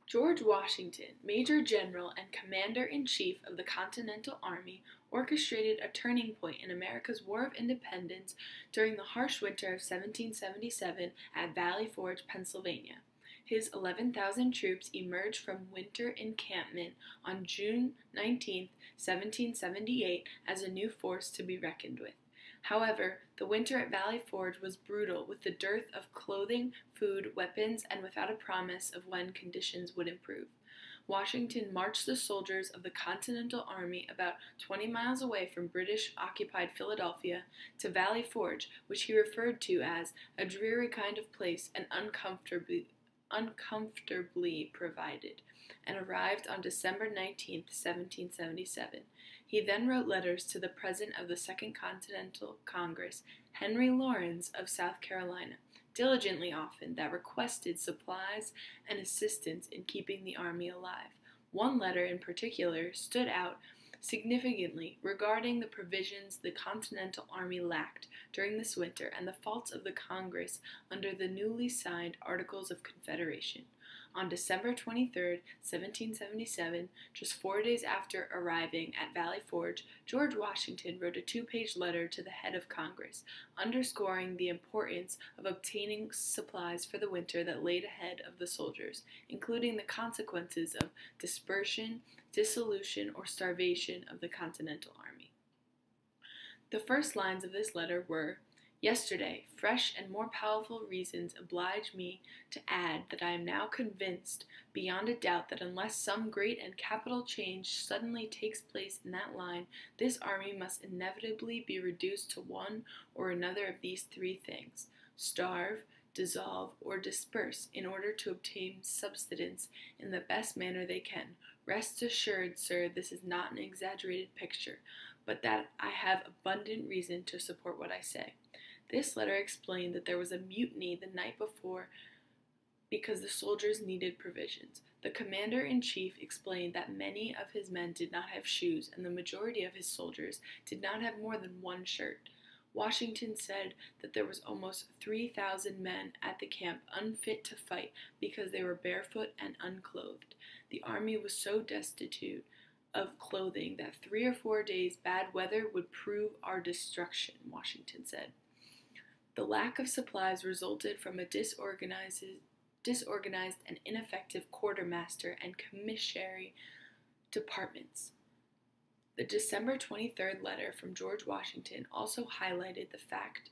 George Washington, Major General and Commander-in-Chief of the Continental Army, orchestrated a turning point in America's War of Independence during the harsh winter of 1777 at Valley Forge, Pennsylvania. His 11,000 troops emerged from winter encampment on June 19, 1778, as a new force to be reckoned with. However, the winter at Valley Forge was brutal, with the dearth of clothing, food, weapons, and without a promise of when conditions would improve. Washington marched the soldiers of the Continental Army about 20 miles away from British-occupied Philadelphia to Valley Forge, which he referred to as a dreary kind of place and uncomfortably provided, and arrived on December 19, 1777. He then wrote letters to the President of the Second Continental Congress, Henry Laurens of South Carolina, diligently often, that requested supplies and assistance in keeping the army alive. One letter in particular stood out significantly regarding the provisions the Continental Army lacked during this winter and the faults of the Congress under the newly signed Articles of Confederation. On December 23, 1777, just 4 days after arriving at Valley Forge, George Washington wrote a 2-page letter to the head of Congress, underscoring the importance of obtaining supplies for the winter that laid ahead of the soldiers, including the consequences of dispersion, dissolution, or starvation of the Continental Army. The first lines of this letter were, "Yesterday, fresh and more powerful reasons oblige me to add that I am now convinced beyond a doubt that unless some great and capital change suddenly takes place in that line, this army must inevitably be reduced to one or another of these 3 things: starve, dissolve, or disperse, in order to obtain subsistence in the best manner they can. Rest assured, sir, this is not an exaggerated picture, but that I have abundant reason to support what I say." This letter explained that there was a mutiny the night before because the soldiers needed provisions. The commander-in-chief explained that many of his men did not have shoes, and the majority of his soldiers did not have more than 1 shirt. Washington said that there was almost 3,000 men at the camp unfit to fight because they were barefoot and unclothed. The army was so destitute of clothing that 3 or 4 days' bad weather would prove our destruction, Washington said. The lack of supplies resulted from a disorganized and ineffective quartermaster and commissary departments. The December 23rd letter from George Washington also highlighted the fact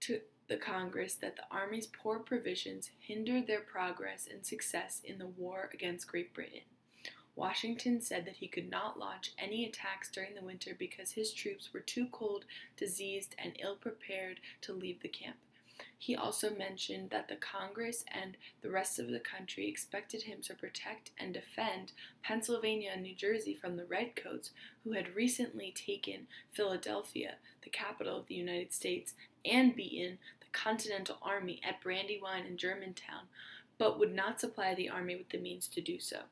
to the Congress that the Army's poor provisions hindered their progress and success in the war against Great Britain. Washington said that he could not launch any attacks during the winter because his troops were too cold, diseased, and ill-prepared to leave the camp. He also mentioned that the Congress and the rest of the country expected him to protect and defend Pennsylvania and New Jersey from the Redcoats, who had recently taken Philadelphia, the capital of the United States, and beaten the Continental Army at Brandywine and Germantown, but would not supply the army with the means to do so.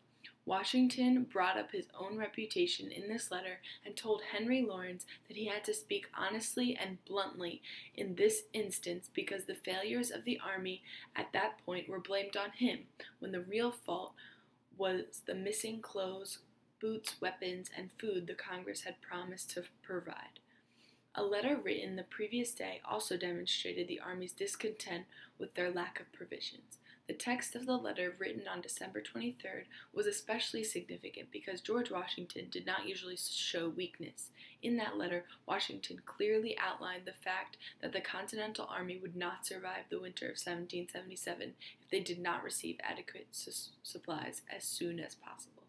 Washington brought up his own reputation in this letter and told Henry Laurens that he had to speak honestly and bluntly in this instance because the failures of the army at that point were blamed on him, when the real fault was the missing clothes, boots, weapons, and food the Congress had promised to provide. A letter written the previous day also demonstrated the Army's discontent with their lack of provisions. The text of the letter, written on December 23rd, was especially significant because George Washington did not usually show weakness. In that letter, Washington clearly outlined the fact that the Continental Army would not survive the winter of 1777 if they did not receive adequate supplies as soon as possible.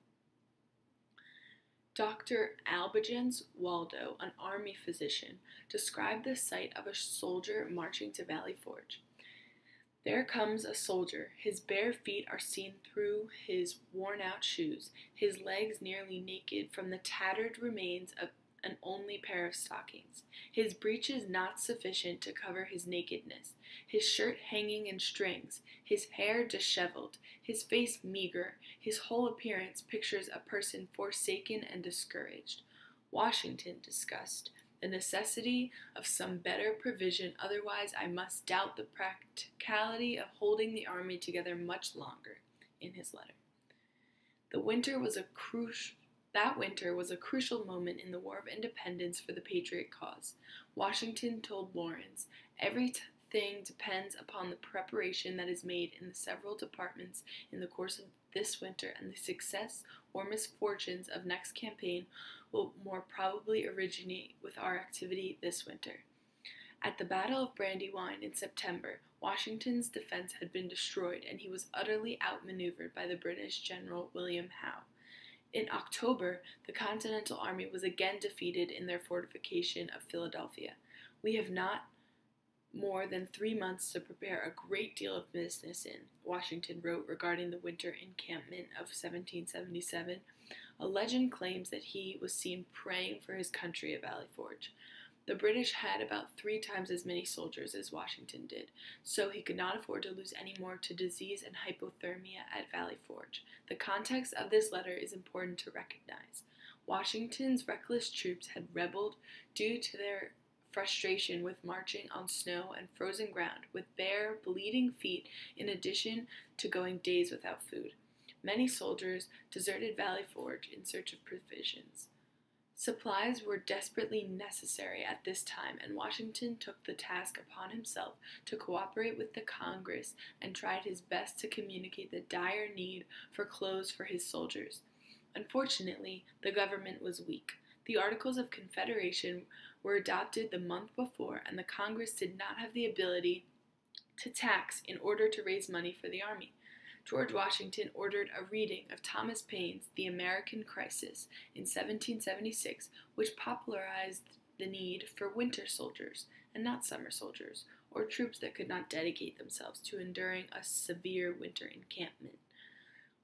Dr. Albigans Waldo, an army physician, described the sight of a soldier marching to Valley Forge. "There comes a soldier. His bare feet are seen through his worn-out shoes, his legs nearly naked from the tattered remains of an only pair of stockings, his breeches not sufficient to cover his nakedness, his shirt hanging in strings, his hair disheveled, his face meager, his whole appearance pictures a person forsaken and discouraged." Washington discussed the necessity of some better provision, otherwise I must doubt the practicality of holding the army together much longer, in his letter. The winter was a crucial That winter was a crucial moment in the War of Independence for the Patriot cause. Washington told Lawrence, "Everything depends upon the preparation that is made in the several departments in the course of this winter, and the success or misfortunes of next campaign will more probably originate with our activity this winter." At the Battle of Brandywine in September, Washington's defense had been destroyed, and he was utterly outmaneuvered by the British General William Howe. In October, the Continental Army was again defeated in their fortification of Philadelphia. "We have not more than 3 months to prepare a great deal of business in," Washington wrote regarding the winter encampment of 1777. A legend claims that he was seen praying for his country at Valley Forge. The British had about 3 times as many soldiers as Washington did, so he could not afford to lose any more to disease and hypothermia at Valley Forge. The context of this letter is important to recognize. Washington's reckless troops had rebelled due to their frustration with marching on snow and frozen ground, with bare, bleeding feet, in addition to going days without food. Many soldiers deserted Valley Forge in search of provisions. Supplies were desperately necessary at this time, and Washington took the task upon himself to cooperate with the Congress and tried his best to communicate the dire need for clothes for his soldiers. Unfortunately, the government was weak. The Articles of Confederation were adopted the month before, and the Congress did not have the ability to tax in order to raise money for the army. George Washington ordered a reading of Thomas Paine's The American Crisis in 1776, which popularized the need for winter soldiers, and not summer soldiers, or troops that could not dedicate themselves to enduring a severe winter encampment.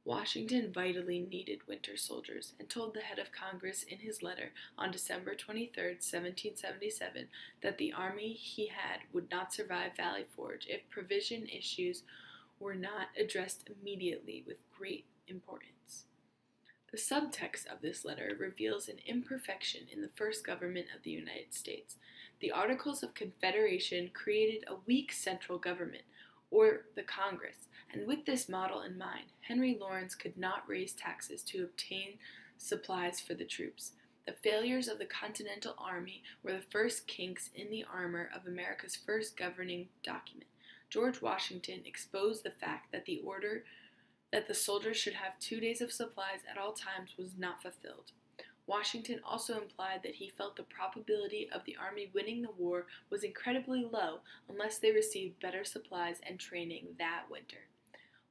Washington vitally needed winter soldiers, and told the head of Congress in his letter on December 23, 1777, that the army he had would not survive Valley Forge if provision issues were not addressed immediately with great importance. The subtext of this letter reveals an imperfection in the first government of the United States. The Articles of Confederation created a weak central government, or the Congress, and with this model in mind, Henry Lawrence could not raise taxes to obtain supplies for the troops. The failures of the Continental Army were the first kinks in the armor of America's first governing document. George Washington exposed the fact that the order that the soldiers should have 2 days of supplies at all times was not fulfilled. Washington also implied that he felt the probability of the army winning the war was incredibly low unless they received better supplies and training that winter.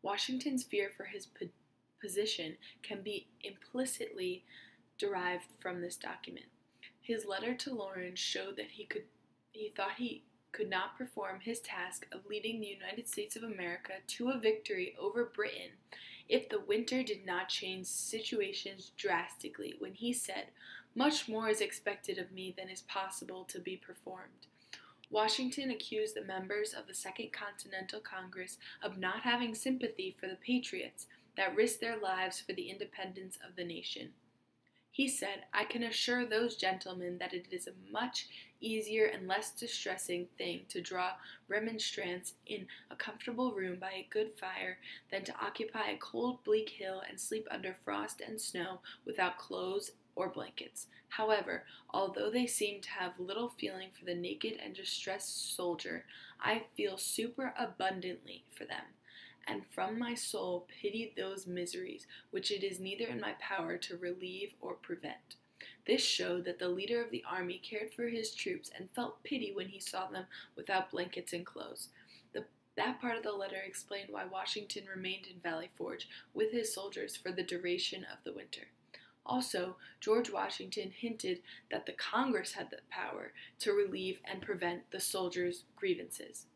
Washington's fear for his position can be implicitly derived from this document. His letter to Lawrence showed that he thought he could not perform his task of leading the United States of America to a victory over Britain if the winter did not change situations drastically, when he said, "Much more is expected of me than is possible to be performed." Washington accused the members of the Second Continental Congress of not having sympathy for the patriots that risked their lives for the independence of the nation. He said, "I can assure those gentlemen that it is a much easier and less distressing thing to draw remonstrance in a comfortable room by a good fire than to occupy a cold, bleak hill and sleep under frost and snow without clothes or blankets." However, although they seem to have little feeling for the naked and distressed soldier, I feel superabundantly for them, and from my soul pity those miseries which it is neither in my power to relieve or prevent. This showed that the leader of the army cared for his troops and felt pity when he saw them without blankets and clothes. That part of the letter explained why Washington remained in Valley Forge with his soldiers for the duration of the winter. Also, George Washington hinted that the Congress had the power to relieve and prevent the soldiers' grievances.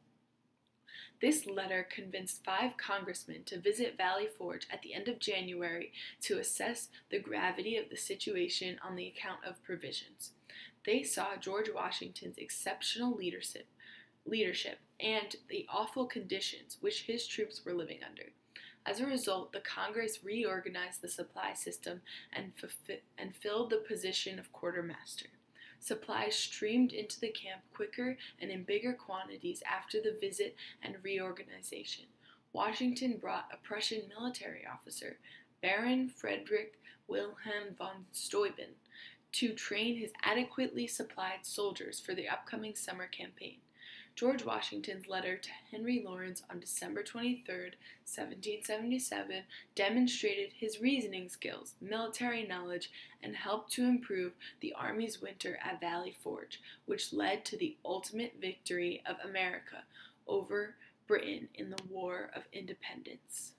This letter convinced 5 congressmen to visit Valley Forge at the end of January to assess the gravity of the situation on the account of provisions. They saw George Washington's exceptional leadership and the awful conditions which his troops were living under. As a result, the Congress reorganized the supply system and filled the position of quartermaster. Supplies streamed into the camp quicker and in bigger quantities after the visit and reorganization. Washington brought a Prussian military officer, Baron Frederick Wilhelm von Steuben to train his adequately supplied soldiers for the upcoming summer campaign. George Washington's letter to Henry Lawrence on December 23, 1777, demonstrated his reasoning skills, military knowledge, and helped to improve the Army's winter at Valley Forge, which led to the ultimate victory of America over Britain in the War of Independence.